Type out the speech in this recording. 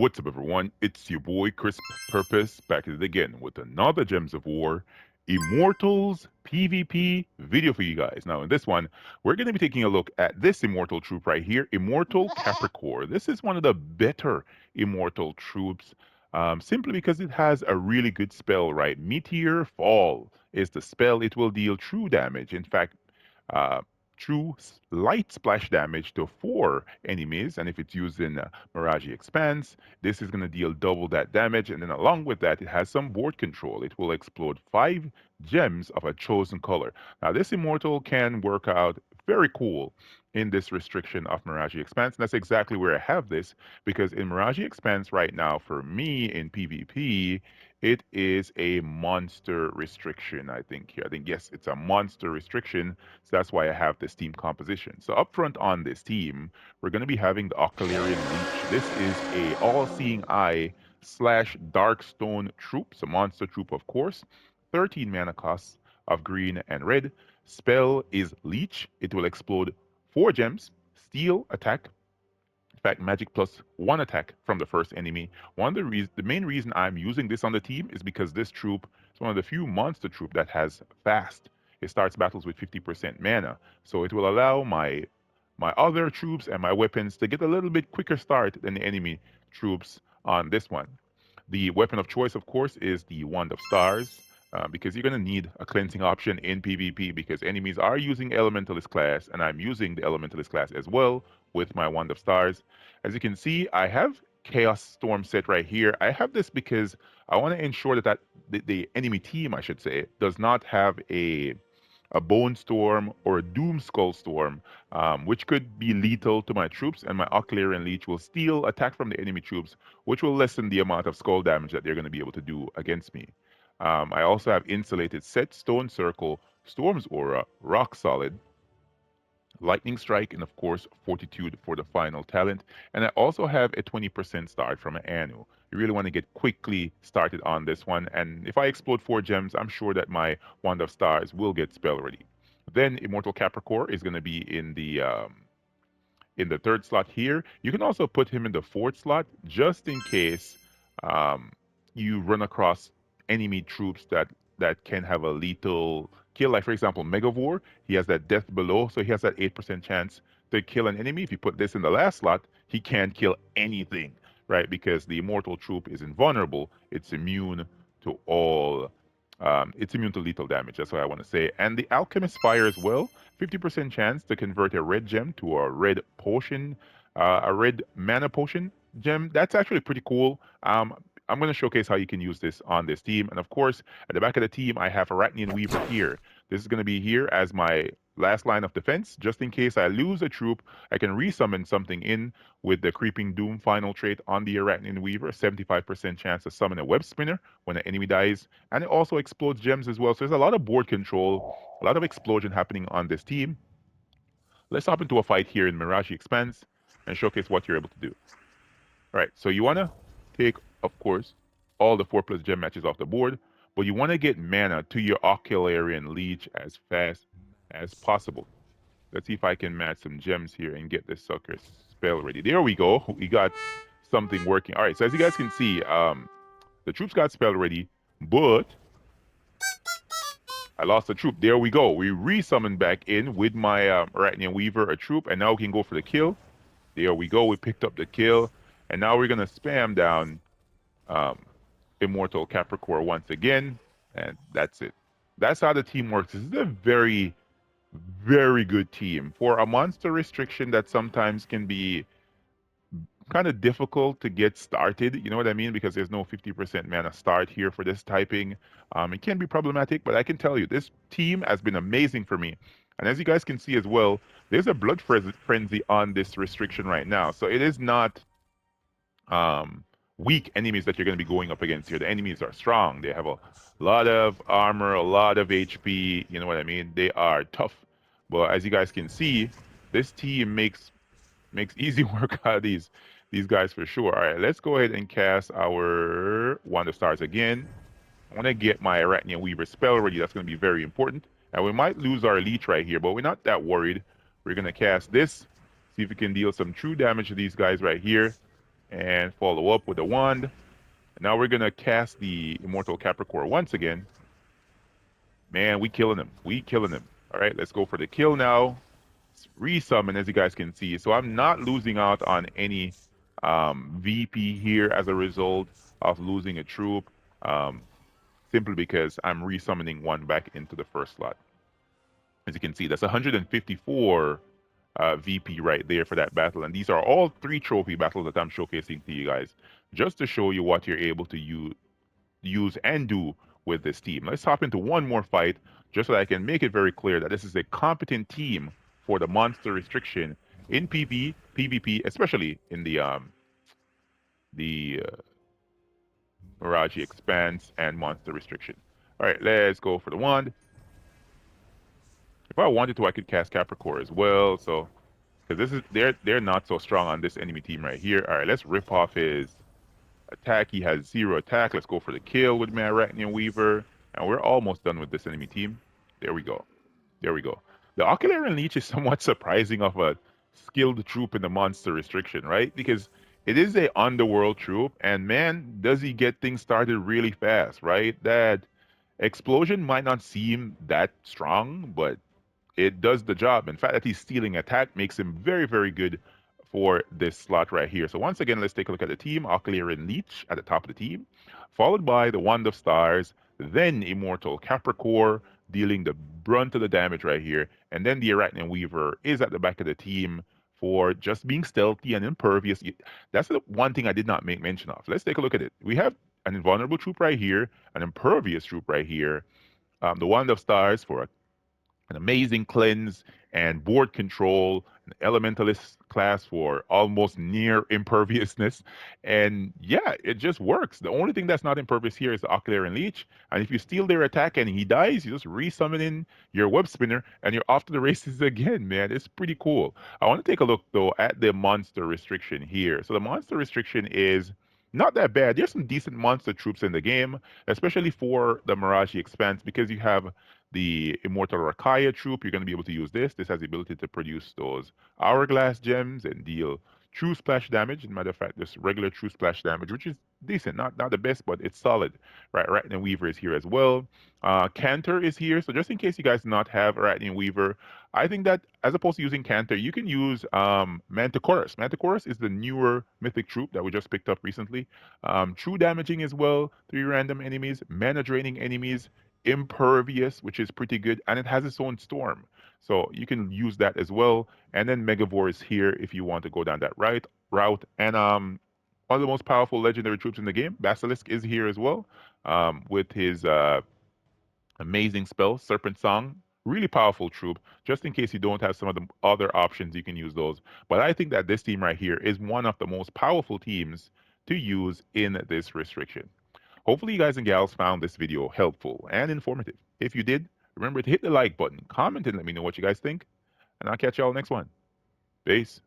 What's up, everyone? It's your boy CrispPurpose back at it again with another Gems of War Immortals PvP video for you guys. Now, in this one, we're going to be taking a look at this immortal troop right here, Immortal Caprichor. This is one of the better immortal troops, simply because it has a really good spell, right? Meteor Fall is the spell. It will deal true damage. In fact, uh, light splash damage to 4 enemies, and if it's used in MARAJI Expanse, this is going to deal double that damage, and then along with that, it has some board control. It will explode 5 gems of a chosen color. Now, this immortal can work out very cool in this restriction of MARAJI Expanse, and that's exactly where I have this, because in MARAJI Expanse right now, for me in PvP, it is a monster restriction, I think here. I think, yes, it's a monster restriction, so that's why I have this team composition. So up front on this team, we're going to be having the Ocularean Leech. This is a all-seeing eye slash Darkstone troop, so monster troop, of course. 13 mana costs of green and red. Spell is Leech. It will explode 4 gems, steal, attack. In fact, magic plus 1 attack from the first enemy. The main reason I'm using this on the team is because this troop is one of the few monster troop that has fast. It starts battles with 50% mana, so it will allow my other troops and my weapons to get a little bit quicker start than the enemy troops on this one. The weapon of choice, of course, is the Wand of Stars, because you're going to need a cleansing option in PvP because enemies are using Elementalist class, and I'm using the Elementalist class as well with my Wand of Stars. As you can see, I have Chaos Storm set right here. I have this because I want to ensure that the enemy team, I should say, does not have a Bone Storm or a Doom Skull Storm, which could be lethal to my troops, and my Ocularean Leech will steal attack from the enemy troops, which will lessen the amount of skull damage that they're going to be able to do against me. I also have Insulated Set, Stone Circle, Storm's Aura, Rock Solid, Lightning Strike, and of course, Fortitude for the final talent. And I also have a 20% start from an Anu. You really want to get quickly started on this one. And if I explode 4 gems, I'm sure that my Wand of Stars will get spell ready. Then Immortal Caprichor is going to be in the third slot here. You can also put him in the fourth slot just in case um, you run across enemy troops that can have a lethal kill. Like for example, Megavore, he has that death below, so he has that 8% chance to kill an enemy. If you put this in the last slot, he can't kill anything, right? Because the immortal troop is invulnerable. It's immune to all. It's immune to lethal damage. That's what I want to say. And the Alchemist Fire as well. 50% chance to convert a red gem to a red potion, a red mana potion gem. That's actually pretty cool. I'm going to showcase how you can use this on this team. And of course, at the back of the team, I have Arachnaean Weaver here. This is going to be here as my last line of defense. Just in case I lose a troop, I can resummon something in with the Creeping Doom final trait on the Arachnaean Weaver. 75% chance to summon a Webspinner when an enemy dies. And it also explodes gems as well. So there's a lot of board control, a lot of explosion happening on this team. Let's hop into a fight here in MARAJI Expanse and showcase what you're able to do. All right, so you want to take, of course, all the 4+ gem matches off the board, but you want to get mana to your Ocularean Leech as fast as possible. Let's see if I can match some gems here and get this sucker spell ready. There we go. We got something working. All right, so as you guys can see, the troops got spell ready, but I lost a troop. There we go. We resummoned back in with my Arachnaean Weaver, a troop, and now we can go for the kill. There we go. We picked up the kill, and now we're gonna spam down um, Immortal Caprichor once again, and that's it. That's how the team works. This is a very, very good team for a monster restriction that sometimes can be kind of difficult to get started. You know what I mean? Because there's no 50% mana start here for this typing. It can be problematic, but I can tell you this team has been amazing for me. And as you guys can see as well, there's a blood frenzy on this restriction right now. So it is not weak enemies that you're going to be going up against here. The enemies are strong. They have a lot of armor, a lot of HP. You know what I mean? They are tough. But as you guys can see, this team makes easy work out of these guys for sure. All right, let's go ahead and cast our Wand of Stars again. I want to get my Arachnaean Weaver spell ready. That's going to be very important. And we might lose our Leech right here, but we're not that worried. We're going to cast this, see if we can deal some true damage to these guys right here. and follow up with the wand. Now we're gonna cast the Immortal Caprichor once again. Man, we killing him. We killing him. All right, let's go for the kill now. Resummon, as you guys can see. So I'm not losing out on any VP here as a result of losing a troop, um, simply because I'm resummoning one back into the first slot. As you can see, that's 154 VP right there for that battle. And these are all 3 trophy battles that I'm showcasing to you guys, just to show you what you're able to use and do with this team. Let's hop into one more fight, just so that I can make it very clear that this is a competent team for the monster restriction in PvP, PvP, especially in the MARAJI Expanse and monster restriction. All right, let's go for the wand. If I wanted to, I could cast Capricorn as well. So, because this is they're not so strong on this enemy team right here. All right, let's rip off his attack. He has 0 attack. Let's go for the kill with my Arachnaean Weaver, and we're almost done with this enemy team. There we go. There we go. The Ocularean Leech is somewhat surprising of a skilled troop in the monster restriction, right? Because it is a underworld troop, and man, does he get things started really fast, right? That explosion might not seem that strong, but it does the job. In fact, that he's stealing attack makes him very, very good for this slot right here. So once again, let's take a look at the team. Ocularean Leech at the top of the team, followed by the Wand of Stars, then Immortal Caprichor, dealing the brunt of the damage right here, and then the Arachnaean Weaver is at the back of the team for just being stealthy and impervious. That's the one thing I did not make mention of. Let's take a look at it. We have an invulnerable troop right here, an impervious troop right here, the Wand of Stars for an amazing cleanse and board control, an elementalist class for almost near imperviousness. And yeah, it just works. The only thing that's not impervious here is the Ocularean Leech. And if you steal their attack and he dies, you just resummon in your Webspinner and you're off to the races again, man. It's pretty cool. I want to take a look though at the monster restriction here. So the monster restriction is not that bad. There's some decent monster troops in the game, especially for the MARAJI Expanse, because you have the Immortal Arachaean troop. You're going to be able to use this. This has the ability to produce those hourglass gems and deal true splash damage. As a matter of fact, just regular true splash damage, which is decent. Not the best, but it's solid. Right, Arachnaean Weaver is here as well. Cantor is here. So just in case you guys do not have Arachnaean Weaver, I think that as opposed to using Cantor, you can use Manticorus. Manticorus is the newer mythic troop that we just picked up recently. True damaging as well, 3 random enemies, mana draining enemies, impervious, which is pretty good, and it has its own storm. So you can use that as well. And then Megavore is here if you want to go down that route. And one of the most powerful legendary troops in the game, Basilisk, is here as well, with his amazing spell, Serpent Song. Really powerful troop. Just in case you don't have some of the other options, you can use those. But I think that this team right here is one of the most powerful teams to use in this restriction. Hopefully you guys and gals found this video helpful and informative. If you did, remember to hit the like button, comment, and let me know what you guys think. And I'll catch y'all next one. Peace.